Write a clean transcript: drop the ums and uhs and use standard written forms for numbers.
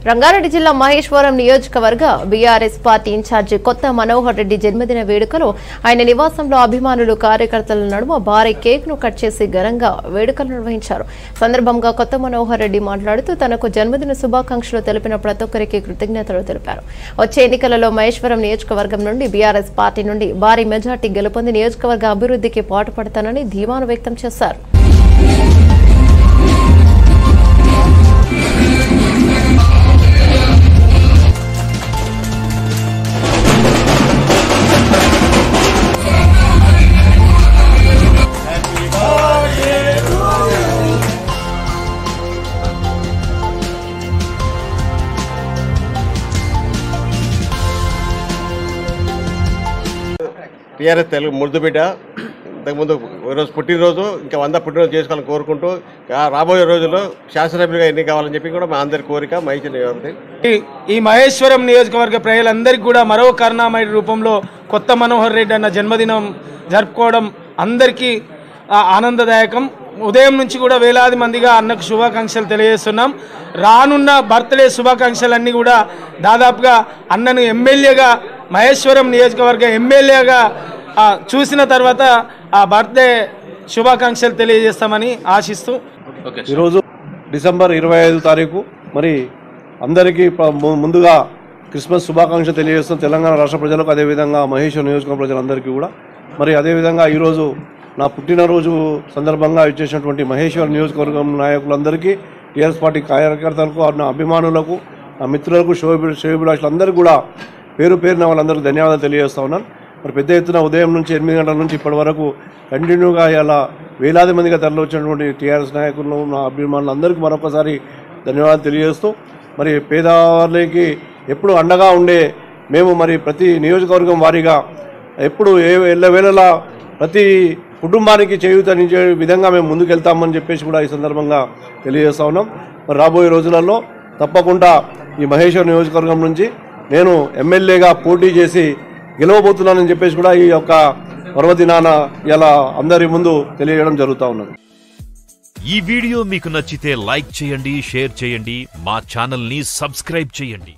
రంగారెడ్డి జిల్లా మహేశ్వరం నియోజకవర్గ BRS party incharge కొత్త మనోహర్ రెడ్డి జన్మదిన వేడుకలో ఆయన నివాసంలో అభిమానులు కార్యకర్తల నడుమ భారీ కేక్ ను కట్ చేసి ఘనంగా వేడుకలు నిర్వహించారు. సందర్భంగా కొత్త మనోహర్ రెడ్డి మాట్లాడుతూ తనకు జన్మదిన శుభాకాంక్షలు తెలిపిన ప్రతి ఒక్కరికి కృతజ్ఞతలు తెలిపారు. వచ్చే ఎన్నికలలో మహేశ్వరం నియోజకవర్గం నుండి బీఆర్ఎస్ పార్టీ నుండి భారీ మెజార్టీ గెలుపొంది నియోజకవర్గ అభివృద్ధికి పాటుపడతానని ధీమాను వ్యక్తం చేశారు. టీఆర్ఎస్ తెలుగు ముద్దు బిడ్డ ఇంతకుముందు ఈరోజు పుట్టినరోజు ఇంకా 100 పుట్టినరోజు చేసుకోవాలని కోరుకుంటూ రాబోయే రోజుల్లో శాసనసభ్యులుగా ఎన్ని కావాలని చెప్పి కూడా మా అందరి కోరిక ఈ మహేశ్వరం నియోజకవర్గ ప్రజలందరికీ కూడా మరో కరుణామయ రూపంలో కొత్త మనోహర్ రెడ్డి అన్న జన్మదినం జరుపుకోవడం అందరికీ ఆనందదాయకం. ఉదయం నుంచి కూడా వేలాది మందిగా అన్నకు శుభాకాంక్షలు తెలియజేస్తున్నాం. రానున్న బర్త్డే శుభాకాంక్షలన్నీ కూడా దాదాపుగా అన్నను ఎమ్మెల్యేగా మహేశ్వరం నియోజకవర్గ ఎమ్మెల్యేగా చూసిన తర్వాత ఆ బర్త్డే శుభాకాంక్షలు తెలియజేస్తామని ఆశిస్తూ ఈరోజు డిసెంబర్ 25 తారీఖు మరి అందరికీ ముందుగా క్రిస్మస్ శుభాకాంక్షలు తెలియజేస్తాం తెలంగాణ రాష్ట్ర ప్రజలకు, అదేవిధంగా మహేశ్వరం నియోజకవర్గ ప్రజలందరికీ కూడా. మరి అదేవిధంగా ఈరోజు నా పుట్టినరోజు సందర్భంగా ఇచ్చేసినటువంటి మహేశ్వరం నియోజకవర్గం నాయకులందరికీ, టీఆర్ఎస్ పార్టీ కార్యకర్తలకు, నా అభిమానులకు, నా మిత్రులకు, శ్రేయోభిలాషులందరికీ కూడా పేరు పేరున వాళ్ళందరికీ ధన్యవాదాలు తెలియజేస్తా ఉన్నాను. మరి పెద్ద ఎత్తున ఉదయం నుంచి 8 గంటల నుంచి ఇప్పటి వరకు కంటిన్యూగా ఇలా వేలాది మందిగా తరలివచ్చినటువంటి టీఆర్ఎస్ నాయకులను, నా అభిమానులందరికీ మరొకసారి ధన్యవాదాలు తెలియజేస్తూ, మరి పేదవాళ్ళకి ఎప్పుడు అండగా ఉండే మేము మరి ప్రతి నియోజకవర్గం వారీగా ఎప్పుడు ఎల్లవేళలా ప్రతి కుటుంబానికి చేయూతనిచ్చే విధంగా మేము ముందుకెళ్తామని చెప్పేసి కూడా ఈ సందర్భంగా తెలియజేస్తా ఉన్నాం. మరి రాబోయే రోజులలో తప్పకుండా ఈ మహేశ్వరం నియోజకవర్గం నుంచి నేను ఎమ్మెల్యేగా పోటీ చేసి గెలవబోతున్నానని చెప్పేసి కూడా ఈ యొక్క పర్వదినాన ఇలా అందరి ముందు తెలియజేయడం జరుగుతూ ఉన్నది. ఈ వీడియో మీకు నచ్చితే లైక్ చేయండి, షేర్ చేయండి, మా ఛానల్ ని సబ్స్క్రైబ్ చేయండి.